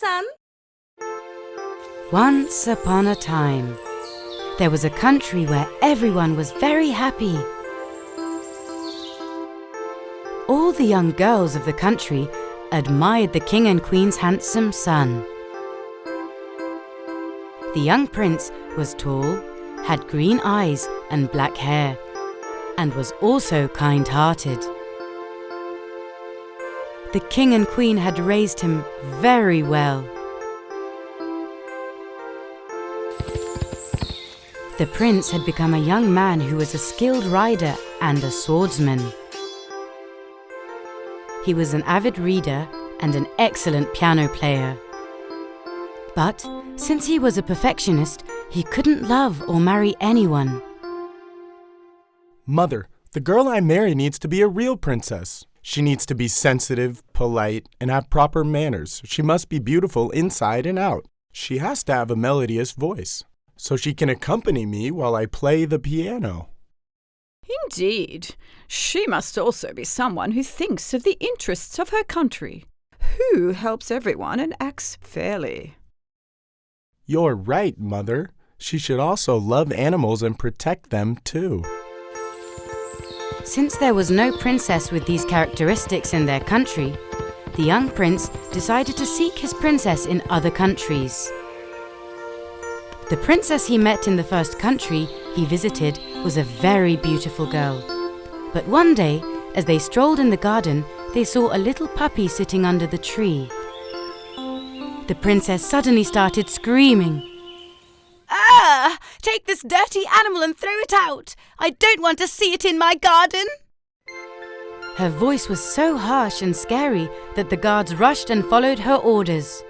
KONDOSAN. Once upon a time, there was a country where everyone was very happy. All the young girls of the country admired the king and queen's handsome son. The young prince was tall, had green eyes and black hair, and was also kind-hearted. The king and queen had raised him very well. The prince had become a young man who was a skilled rider and a swordsman. He was an avid reader and an excellent piano player. But since he was a perfectionist, he couldn't love or marry anyone. Mother, the girl I marry needs to be a real princess. She needs to be sensitive, polite, and have proper manners. She must be beautiful inside and out. She has to have a melodious voice, so she can accompany me while I play the piano. Indeed. She must also be someone who thinks of the interests of her country, who helps everyone and acts fairly. You're right, Mother. She should also love animals and protect them, too. Since there was no princess with these characteristics in their country, the young prince decided to seek his princess in other countries. The princess he met in the first country he visited was a very beautiful girl. But one day, as they strolled in the garden, they saw a little puppy sitting under the tree. The princess suddenly started screaming. Ah! Take this dirty animal and throw it out! I don't want to see it in my garden! Her voice was so harsh and scary that the guards rushed and followed her orders.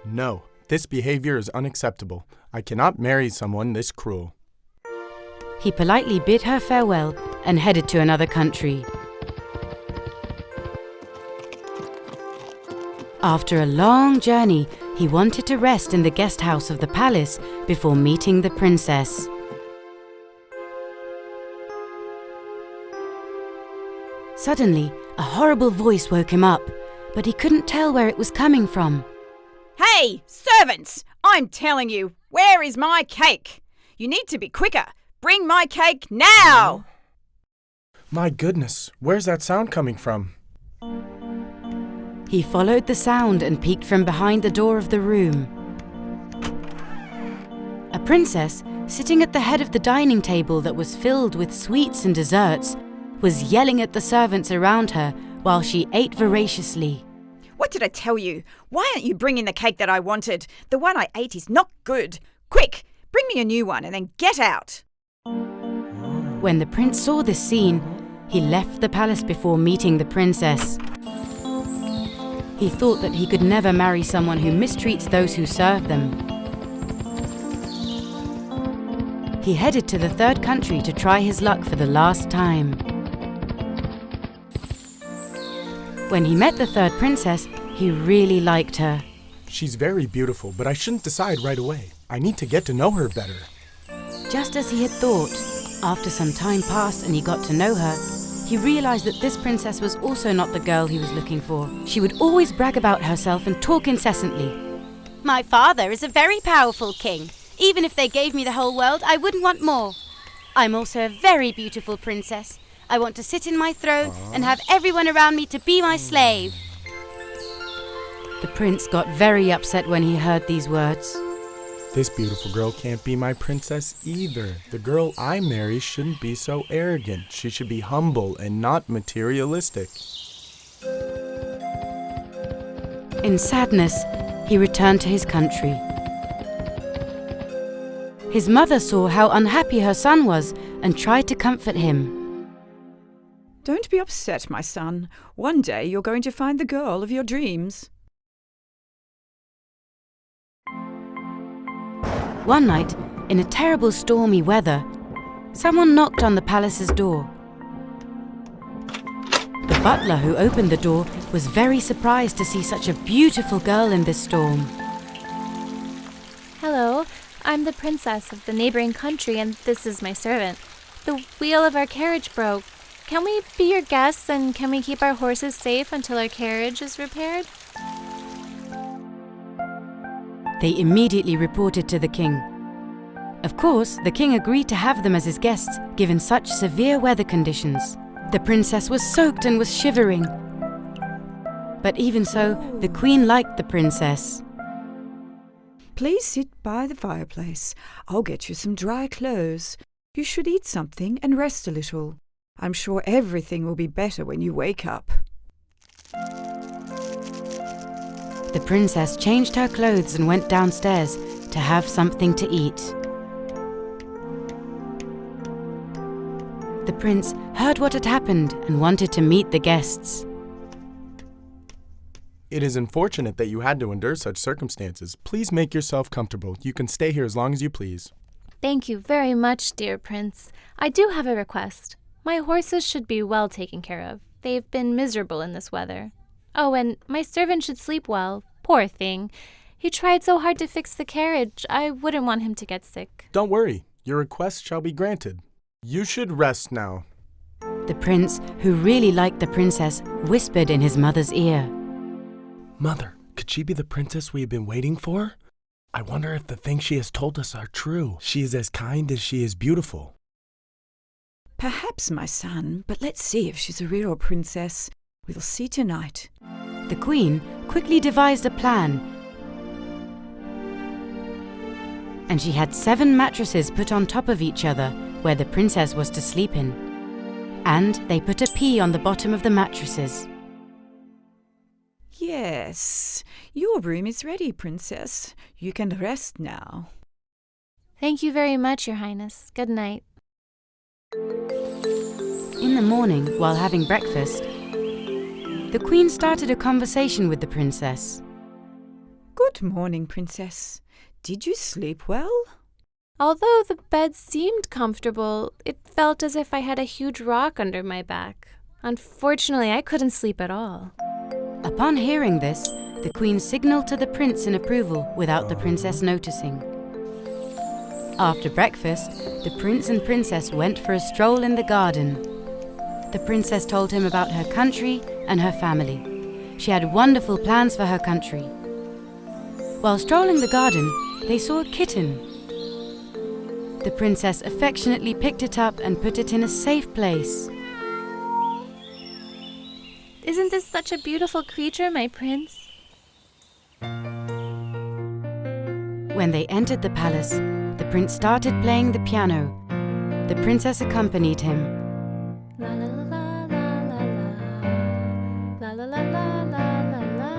No, this behavior is unacceptable. I cannot marry someone this cruel. He politely bid her farewell and headed to another country. After a long journey, he wanted to rest in the guest house of the palace before meeting the princess. Suddenly, a horrible voice woke him up, but he couldn't tell where it was coming from. Hey, servants! I'm telling you, where is my cake? You need to be quicker. Bring my cake now! My goodness, where's that sound coming from? He followed the sound and peeked from behind the door of the room. A princess, sitting at the head of the dining table that was filled with sweets and desserts, was yelling at the servants around her while she ate voraciously. What did I tell you? Why aren't you bringing the cake that I wanted? The one I ate is not good. Quick, bring me a new one and then get out. When the prince saw this scene, he left the palace before meeting the princess. He thought that he could never marry someone who mistreats those who serve them. He headed to the third country to try his luck for the last time. When he met the third princess, he really liked her. She's very beautiful, but I shouldn't decide right away. I need to get to know her better. Just as he had thought, after some time passed and he got to know her, he realized that this princess was also not the girl he was looking for. She would always brag about herself and talk incessantly. My father is a very powerful king. Even if they gave me the whole world, I wouldn't want more. I'm also a very beautiful princess. I want to sit in my throne and have everyone around me to be my slave. The prince got very upset when he heard these words. This beautiful girl can't be my princess either. The girl I marry shouldn't be so arrogant. She should be humble and not materialistic. In sadness, he returned to his country. His mother saw how unhappy her son was and tried to comfort him. Don't be upset, my son. One day you're going to find the girl of your dreams. One night, in a terrible stormy weather, someone knocked on the palace's door. The butler who opened the door was very surprised to see such a beautiful girl in this storm. Hello, I'm the princess of the neighboring country and this is my servant. The wheel of our carriage broke. Can we be your guests and can we keep our horses safe until our carriage is repaired? They immediately reported to the king. Of course, the king agreed to have them as his guests, given such severe weather conditions. The princess was soaked and was shivering. But even so, the queen liked the princess. Please sit by the fireplace. I'll get you some dry clothes. You should eat something and rest a little. I'm sure everything will be better when you wake up. The princess changed her clothes and went downstairs to have something to eat. The prince heard what had happened and wanted to meet the guests. It is unfortunate that you had to endure such circumstances. Please make yourself comfortable. You can stay here as long as you please. Thank you very much, dear prince. I do have a request. My horses should be well taken care of. They've been miserable in this weather. Oh, and my servant should sleep well. Poor thing. He tried so hard to fix the carriage. I wouldn't want him to get sick. Don't worry. Your request shall be granted. You should rest now. The prince, who really liked the princess, whispered in his mother's ear. Mother, could she be the princess we have been waiting for? I wonder if the things she has told us are true. She is as kind as she is beautiful. Perhaps, my son, but let's see if she's a real princess. We'll see tonight. The queen quickly devised a plan, and she had 7 mattresses put on top of each other where the princess was to sleep in. And they put a pea on the bottom of the mattresses. Yes, your room is ready, princess. You can rest now. Thank you very much, Your Highness. Good night. In the morning, while having breakfast, the queen started a conversation with the princess. Good morning, princess. Did you sleep well? Although the bed seemed comfortable, it felt as if I had a huge rock under my back. Unfortunately, I couldn't sleep at all. Upon hearing this, the queen signaled to the prince in approval without the princess noticing. After breakfast, the prince and princess went for a stroll in the garden. The princess told him about her country and her family. She had wonderful plans for her country. While strolling the garden, they saw a kitten. The princess affectionately picked it up and put it in a safe place. Isn't this such a beautiful creature, my prince? When they entered the palace, the prince started playing the piano. The princess accompanied him. La la la la la la la la la la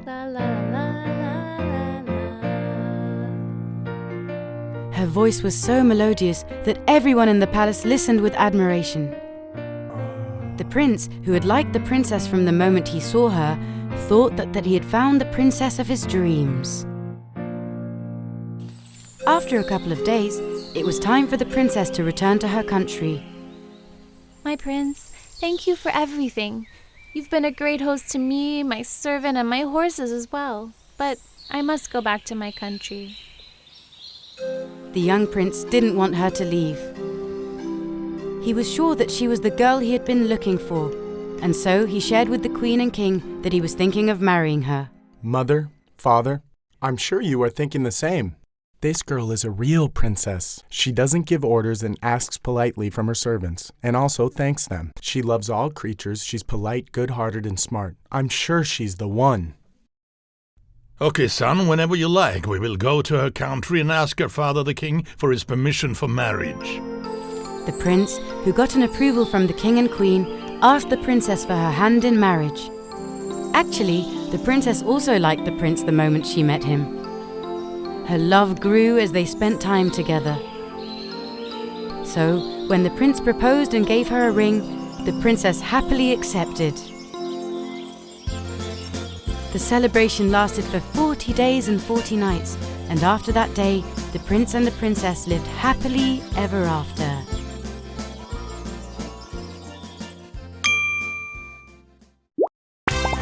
la la la la la la. Her voice was so melodious that everyone in the palace listened with admiration. The prince, who had liked the princess from the moment he saw her, thought that he had found the princess of his dreams. After a couple of days, it was time for the princess to return to her country. My prince, thank you for everything. You've been a great host to me, my servant, and my horses as well. But I must go back to my country. The young prince didn't want her to leave. He was sure that she was the girl he had been looking for, and so he shared with the queen and king that he was thinking of marrying her. Mother, father, I'm sure you are thinking the same. This girl is a real princess. She doesn't give orders and asks politely from her servants, and also thanks them. She loves all creatures. She's polite, good-hearted, and smart. I'm sure she's the one. Okay, son, whenever you like, we will go to her country and ask her father, the king, for his permission for marriage. The prince, who got an approval from the king and queen, asked the princess for her hand in marriage. Actually, the princess also liked the prince the moment she met him. Her love grew as they spent time together. So, when the prince proposed and gave her a ring, the princess happily accepted. The celebration lasted for 40 days and 40 nights, and after that day, the prince and the princess lived happily ever after.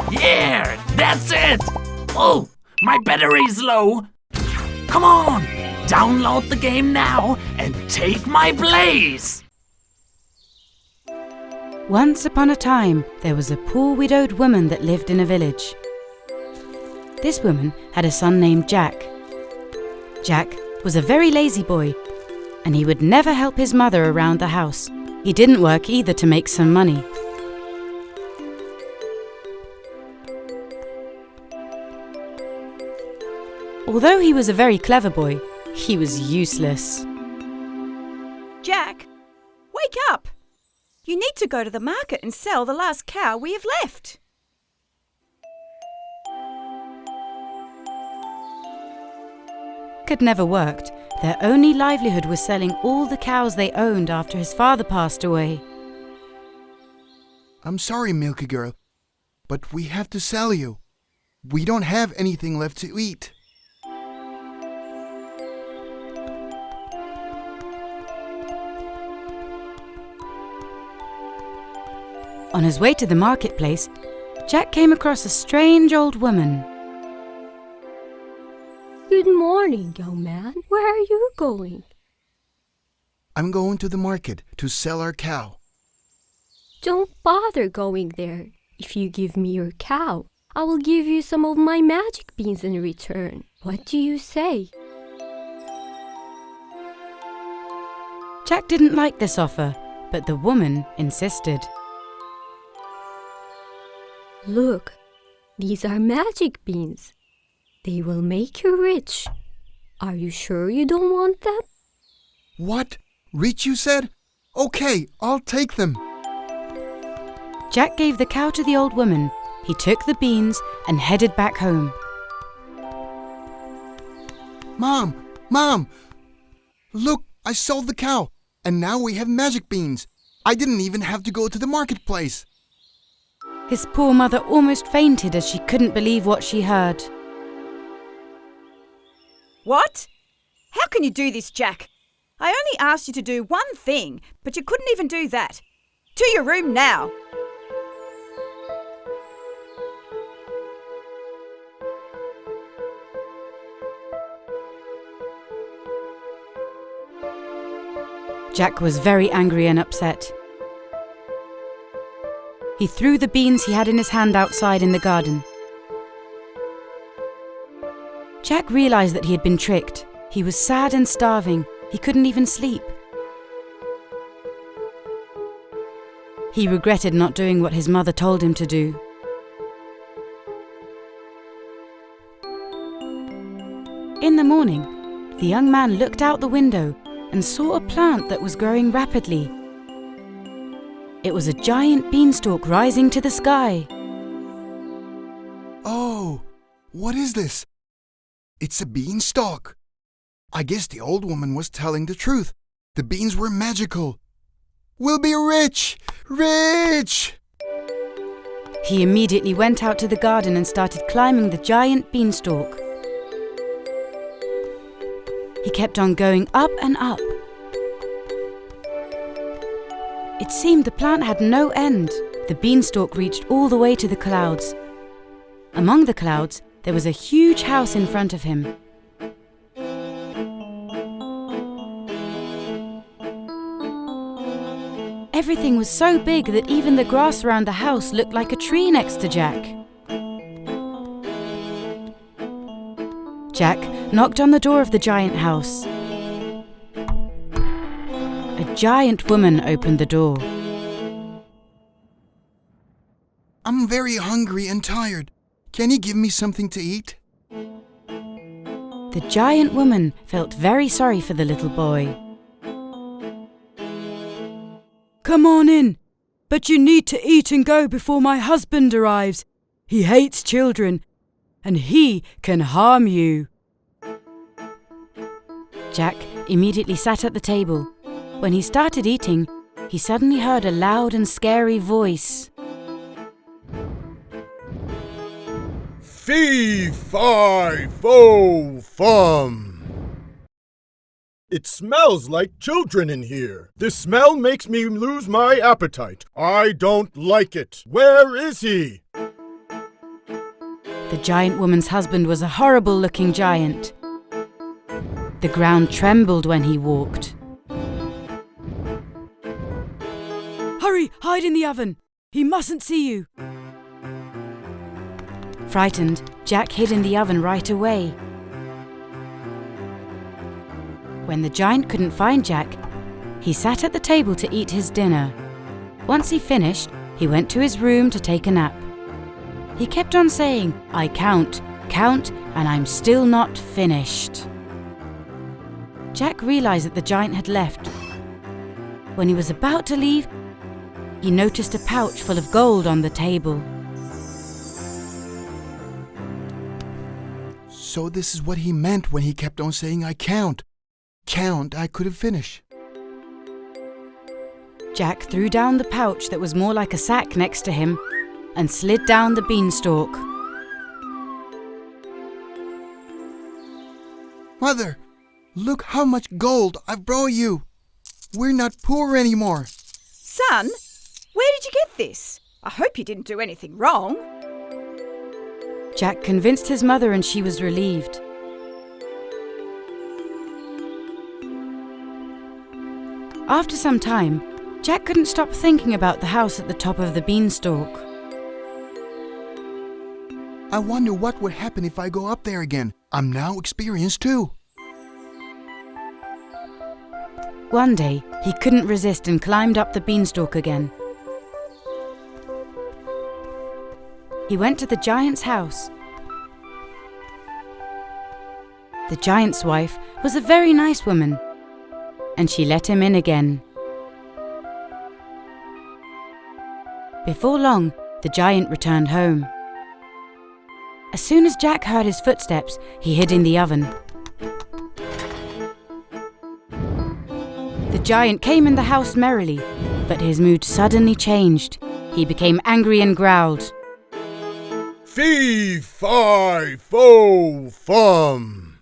Yeah, that's it! Oh, my battery's low. Come on, download the game now and take my place! Once upon a time, there was a poor widowed woman that lived in a village. This woman had a son named Jack. Jack was a very lazy boy, and he would never help his mother around the house. He didn't work either to make some money. Although he was a very clever boy, he was useless. Jack, wake up! You need to go to the market and sell the last cow we have left. Jack had never worked. Their only livelihood was selling all the cows they owned after his father passed away. I'm sorry, Milky Girl, but we have to sell you. We don't have anything left to eat. On his way to the marketplace, Jack came across a strange old woman. Good morning, young man. Where are you going? I'm going to the market to sell our cow. Don't bother going there. If you give me your cow, I will give you some of my magic beans in return. What do you say? Jack didn't like this offer, but the woman insisted. Look, these are magic beans. They will make you rich. Are you sure you don't want them? What? Rich, you said? Okay, I'll take them. Jack gave the cow to the old woman. He took the beans and headed back home. Mom! Look, I sold the cow, and now we have magic beans. I didn't even have to go to the marketplace. His poor mother almost fainted as she couldn't believe what she heard. What? How can you do this, Jack? I only asked you to do one thing, but you couldn't even do that. To your room now. Jack was very angry and upset. He threw the beans he had in his hand outside in the garden. Jack realized that he had been tricked. He was sad and starving. He couldn't even sleep. He regretted not doing what his mother told him to do. In the morning, the young man looked out the window and saw a plant that was growing rapidly. It was a giant beanstalk rising to the sky. Oh, what is this? It's a beanstalk. I guess the old woman was telling the truth. The beans were magical. We'll be rich! Rich! He immediately went out to the garden and started climbing the giant beanstalk. He kept on going up and up. It seemed the plant had no end. The beanstalk reached all the way to the clouds. Among the clouds, there was a huge house in front of him. Everything was so big that even the grass around the house looked like a tree next to Jack. Jack knocked on the door of the giant house. A giant woman opened the door. I'm very hungry and tired. Can you give me something to eat? The giant woman felt very sorry for the little boy. Come on in, but you need to eat and go before my husband arrives. He hates children, and he can harm you. Jack immediately sat at the table. When he started eating, he suddenly heard a loud and scary voice. Fee, fi, fo, fum. It smells like children in here. This smell makes me lose my appetite. I don't like it. Where is he? The giant woman's husband was a horrible-looking giant. The ground trembled when he walked. Hurry, hide in the oven. He mustn't see you. Frightened, Jack hid in the oven right away. When the giant couldn't find Jack, he sat at the table to eat his dinner. Once he finished, he went to his room to take a nap. He kept on saying, "I count, count, and I'm still not finished." Jack realized that the giant had left. When he was about to leave, he noticed a pouch full of gold on the table. So this is what he meant when he kept on saying, "I count. Count, I couldn't finish." Jack threw down the pouch that was more like a sack next to him and slid down the beanstalk. Mother, look how much gold I've brought you. We're not poor anymore. Son, where did you get this? I hope you didn't do anything wrong. Jack convinced his mother and she was relieved. After some time, Jack couldn't stop thinking about the house at the top of the beanstalk. I wonder what would happen if I go up there again. I'm now experienced too. One day, he couldn't resist and climbed up the beanstalk again. He went to the giant's house. The giant's wife was a very nice woman, and she let him in again. Before long, the giant returned home. As soon as Jack heard his footsteps, he hid in the oven. The giant came in the house merrily, but his mood suddenly changed. He became angry and growled. Fee, fi, fo, fum.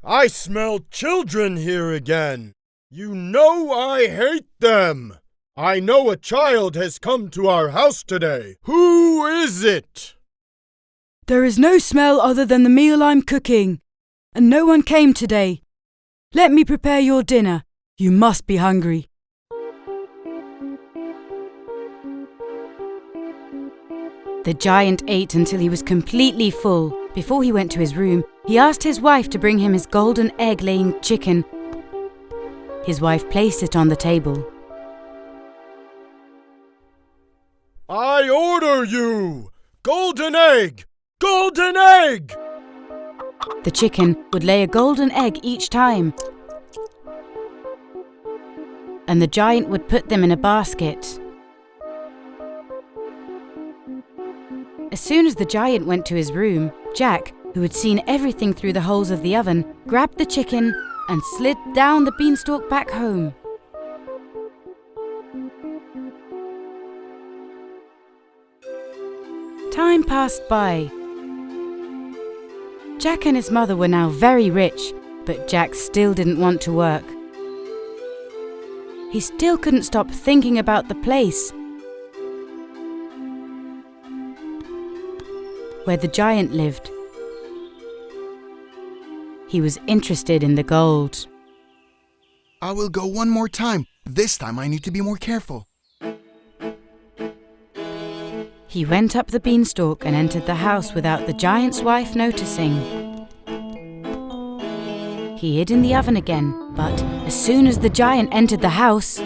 I smell children here again. You know I hate them. I know a child has come to our house today. Who is it? There is no smell other than the meal I'm cooking, and no one came today. Let me prepare your dinner. You must be hungry. The giant ate until he was completely full. Before he went to his room, he asked his wife to bring him his golden egg-laying chicken. His wife placed it on the table. I order you! Golden egg! Golden egg! The chicken would lay a golden egg each time, and the giant would put them in a basket. As soon as the giant went to his room, Jack, who had seen everything through the holes of the oven, grabbed the chicken and slid down the beanstalk back home. Time passed by. Jack and his mother were now very rich, but Jack still didn't want to work. He still couldn't stop thinking about the place where the giant lived. He was interested in the gold. I will go one more time. This time I need to be more careful. He went up the beanstalk and entered the house without the giant's wife noticing. He hid in the oven again, but as soon as the giant entered the house...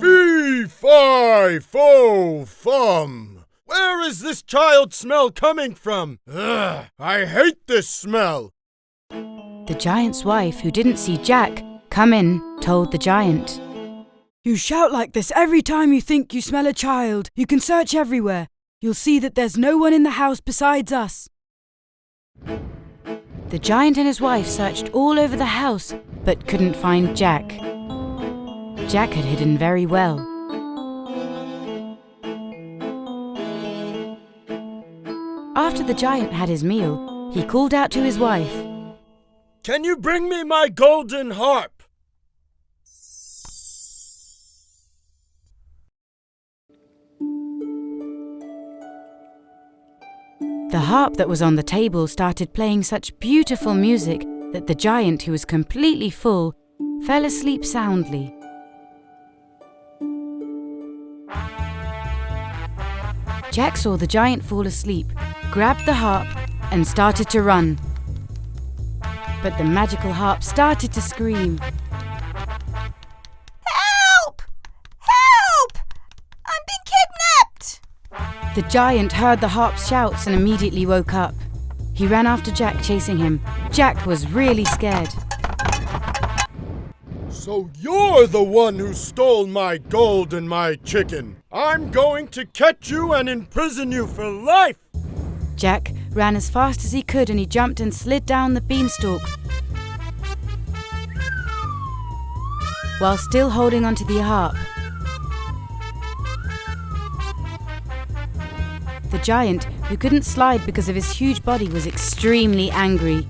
Fee, fi, fo, fum. Where is this child smell coming from? Ugh, I hate this smell. The giant's wife, who didn't see Jack come in, told the giant. You shout like this every time you think you smell a child. You can search everywhere. You'll see that there's no one in the house besides us. The giant and his wife searched all over the house, but couldn't find Jack. Jack had hidden very well. After the giant had his meal, he called out to his wife. Can you bring me my golden harp? The harp that was on the table started playing such beautiful music that the giant, who was completely full, fell asleep soundly. Jack saw the giant fall asleep, grabbed the harp, and started to run. But the magical harp started to scream. Help! Help! I'm being kidnapped! The giant heard the harp's shouts and immediately woke up. He ran after Jack, chasing him. Jack was really scared. So you're the one who stole my gold and my chicken. I'm going to catch you and imprison you for life. Jack ran as fast as he could and he jumped and slid down the beanstalk while still holding onto the harp. The giant, who couldn't slide because of his huge body, was extremely angry.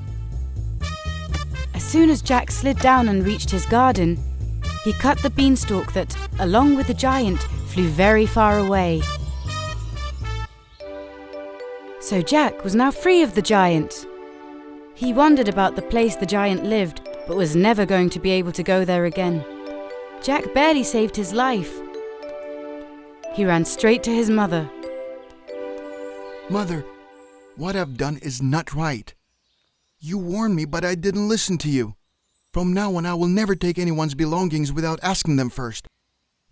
As soon as Jack slid down and reached his garden, he cut the beanstalk that, along with the giant, flew very far away. So Jack was now free of the giant. He wondered about the place the giant lived, but was never going to be able to go there again. Jack barely saved his life. He ran straight to his mother. Mother, what I've done is not right. You warned me, but I didn't listen to you. From now on, I will never take anyone's belongings without asking them first.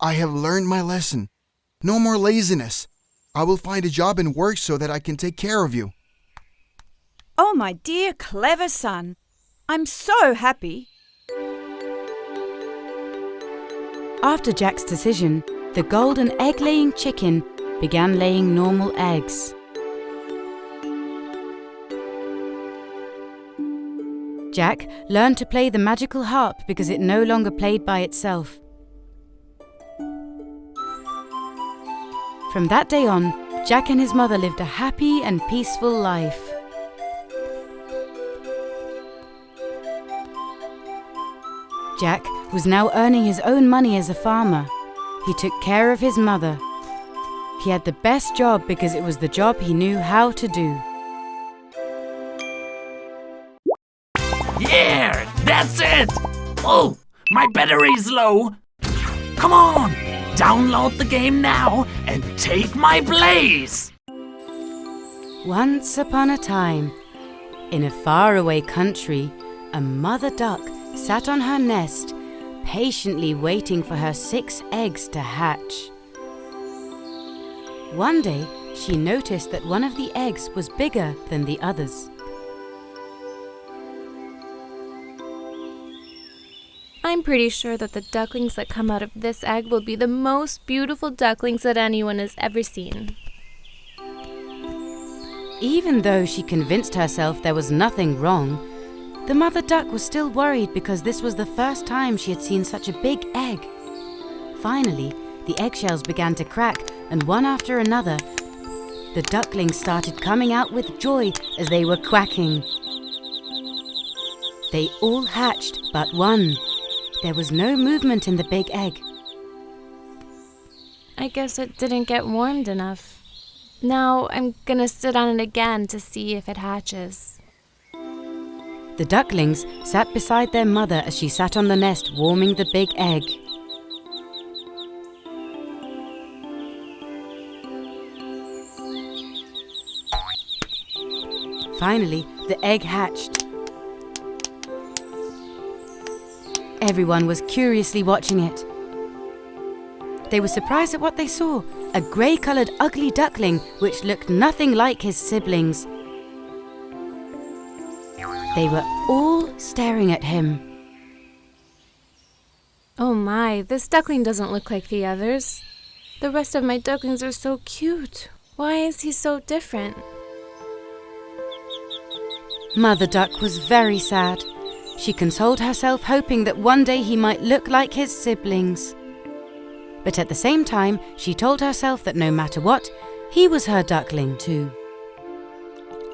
I have learned my lesson. No more laziness. I will find a job and work so that I can take care of you. Oh, my dear clever son. I'm so happy. After Jack's decision, the golden egg-laying chicken began laying normal eggs. Jack learned to play the magical harp because it no longer played by itself. From that day on, Jack and his mother lived a happy and peaceful life. Jack was now earning his own money as a farmer. He took care of his mother. He had the best job because it was the job he knew how to do. Yeah, that's it! Oh, my battery's low. Come on, download the game now and take my place! Once upon a time, in a faraway country, a mother duck sat on her nest, patiently waiting for her 6 eggs to hatch. One day, she noticed that one of the eggs was bigger than the others. I'm pretty sure that the ducklings that come out of this egg will be the most beautiful ducklings that anyone has ever seen. Even though she convinced herself there was nothing wrong, the mother duck was still worried because this was the first time she had seen such a big egg. Finally, the eggshells began to crack, and one after another, the ducklings started coming out with joy as they were quacking. They all hatched but one. There was no movement in the big egg. I guess it didn't get warmed enough. Now I'm gonna sit on it again to see if it hatches. The ducklings sat beside their mother as she sat on the nest warming the big egg. Finally, the egg hatched. Everyone was curiously watching it. They were surprised at what they saw, a grey-coloured ugly duckling which looked nothing like his siblings. They were all staring at him. Oh my, this duckling doesn't look like the others. The rest of my ducklings are so cute. Why is he so different? Mother Duck was very sad. She consoled herself, hoping that one day he might look like his siblings. But at the same time, she told herself that no matter what, he was her duckling too.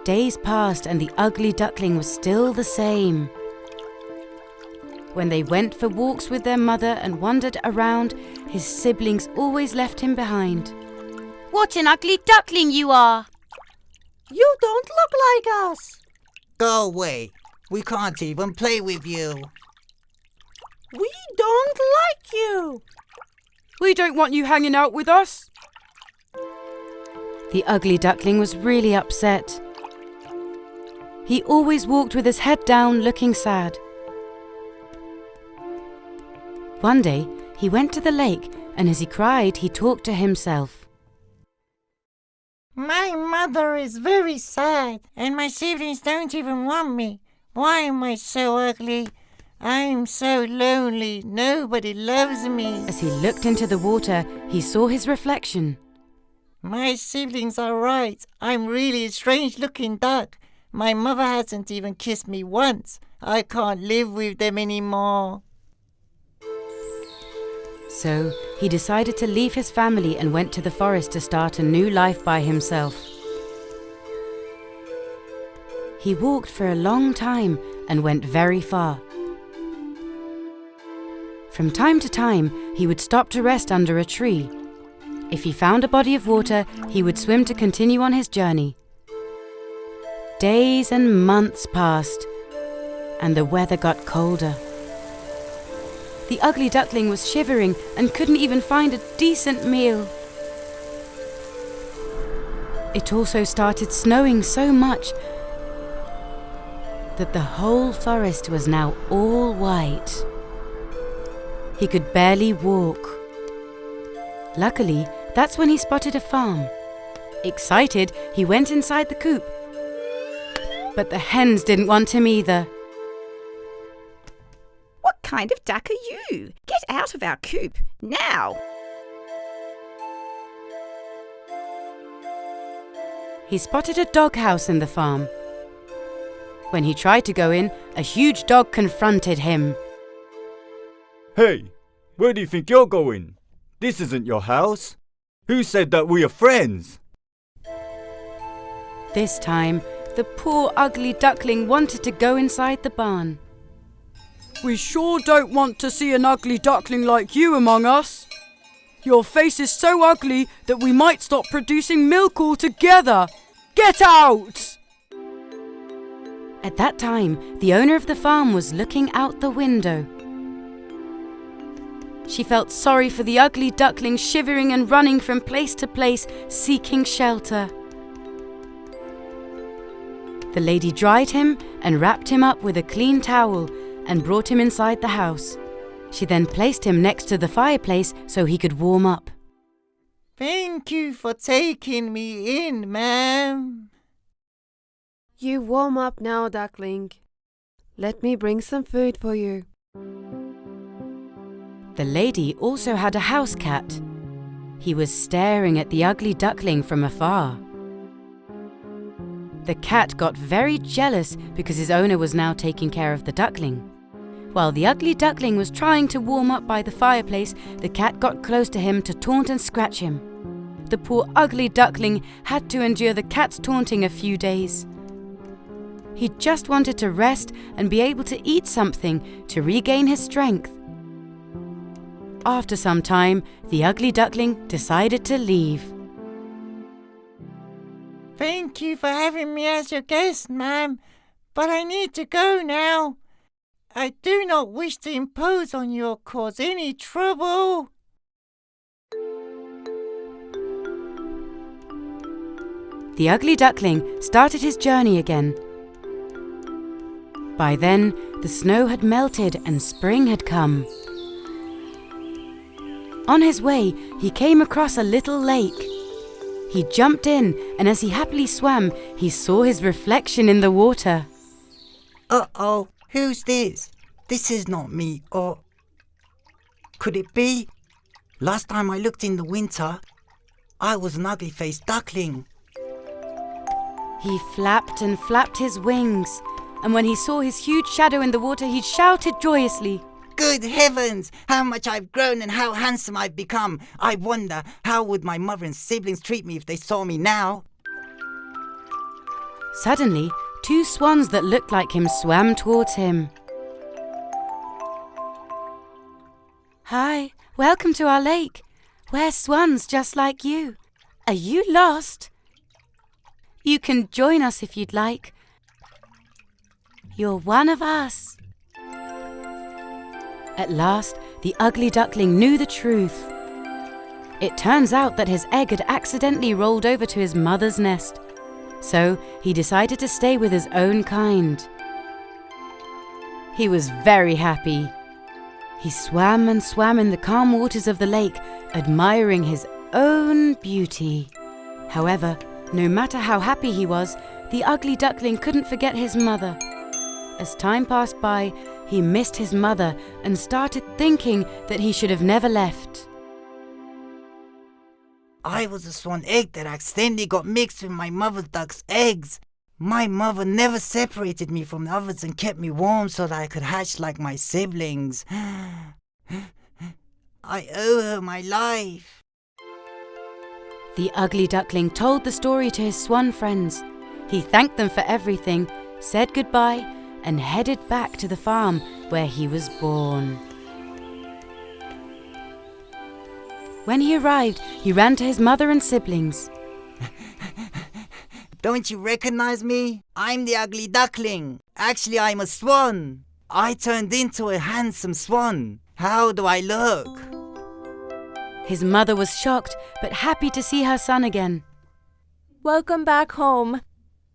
Days passed and the ugly duckling was still the same. When they went for walks with their mother and wandered around, his siblings always left him behind. What an ugly duckling you are! You don't look like us. Go away. We can't even play with you. We don't like you. We don't want you hanging out with us. The ugly duckling was really upset. He always walked with his head down, looking sad. One day, he went to the lake, and as he cried, he talked to himself. My mother is very sad, and my siblings don't even want me. Why am I so ugly? I'm so lonely. Nobody loves me. As he looked into the water, he saw his reflection. My siblings are right. I'm really a strange-looking duck. My mother hasn't even kissed me once. I can't live with them anymore. So he decided to leave his family and went to the forest to start a new life by himself. He walked for a long time and went very far. From time to time, he would stop to rest under a tree. If he found a body of water, he would swim to continue on his journey. Days and months passed, and the weather got colder. The ugly duckling was shivering and couldn't even find a decent meal. It also started snowing so much that the whole forest was now all white. He could barely walk. Luckily, that's when he spotted a farm. Excited, he went inside the coop. But the hens didn't want him either. What kind of duck are you? Get out of our coop, now! He spotted a doghouse in the farm. When he tried to go in, a huge dog confronted him. Hey, where do you think you're going? This isn't your house. Who said that we are friends? This time, the poor ugly duckling wanted to go inside the barn. We sure don't want to see an ugly duckling like you among us. Your face is so ugly that we might stop producing milk altogether. Get out! At that time, the owner of the farm was looking out the window. She felt sorry for the ugly duckling shivering and running from place to place, seeking shelter. The lady dried him and wrapped him up with a clean towel and brought him inside the house. She then placed him next to the fireplace so he could warm up. Thank you for taking me in, ma'am. You warm up now, duckling. Let me bring some food for you. The lady also had a house cat. He was staring at the ugly duckling from afar. The cat got very jealous because his owner was now taking care of the duckling. While the ugly duckling was trying to warm up by the fireplace, the cat got close to him to taunt and scratch him. The poor ugly duckling had to endure the cat's taunting a few days. He just wanted to rest and be able to eat something to regain his strength. After some time, the ugly duckling decided to leave. Thank you for having me as your guest, ma'am, but I need to go now. I do not wish to impose on you or cause any trouble. The ugly duckling started his journey again. By then, the snow had melted and spring had come. On his way, he came across a little lake. He jumped in, and as he happily swam, he saw his reflection in the water. Uh-oh, who's this? This is not me, or... Could it be? Last time I looked in the winter, I was an ugly-faced duckling. He flapped and flapped his wings, and when he saw his huge shadow in the water, he shouted joyously. Good heavens! How much I've grown and how handsome I've become! I wonder, how would my mother and siblings treat me if they saw me now? Suddenly, two swans that looked like him swam towards him. Hi, welcome to our lake. We're swans just like you. Are you lost? You can join us if you'd like. You're one of us. At last, the ugly duckling knew the truth. It turns out that his egg had accidentally rolled over to his mother's nest, so he decided to stay with his own kind. He was very happy. He swam and swam in the calm waters of the lake, admiring his own beauty. However, no matter how happy he was, the ugly duckling couldn't forget his mother. As time passed by, he missed his mother and started thinking that he should have never left. I was a swan egg that accidentally got mixed with my mother duck's eggs. My mother never separated me from the others and kept me warm so that I could hatch like my siblings. I owe her my life. The ugly duckling told the story to his swan friends. He thanked them for everything, said goodbye, and headed back to the farm where he was born. When he arrived, he ran to his mother and siblings. Don't you recognize me? I'm the ugly duckling. Actually, I'm a swan. I turned into a handsome swan. How do I look? His mother was shocked, but happy to see her son again. Welcome back home.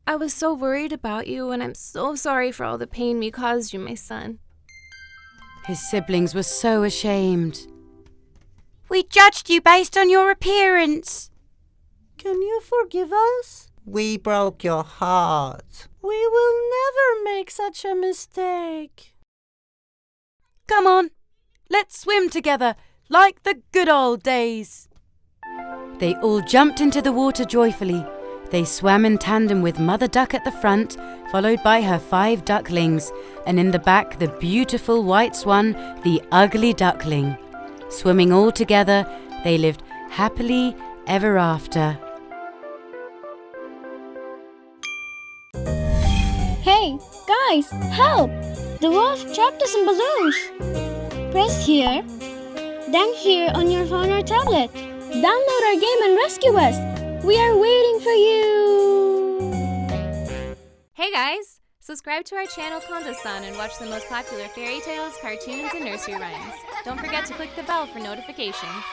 I was so worried about you, and I'm so sorry for all the pain we caused you, my son. His siblings were so ashamed. We judged you based on your appearance. Can you forgive us? We broke your heart. We will never make such a mistake. Come on, let's swim together like the good old days. They all jumped into the water joyfully. They swam in tandem with Mother Duck at the front, followed by her 5 ducklings, and in the back the beautiful white swan, the ugly duckling. Swimming all together, they lived happily ever after. Hey, guys, help! The wolf trapped us in balloons. Press here, then here on your phone or tablet. Download our game and rescue us. We are waiting for you. Hey guys! Subscribe to our channel KONDOSAN and watch the most popular fairy tales, cartoons, and nursery rhymes. Don't forget to click the bell for notifications.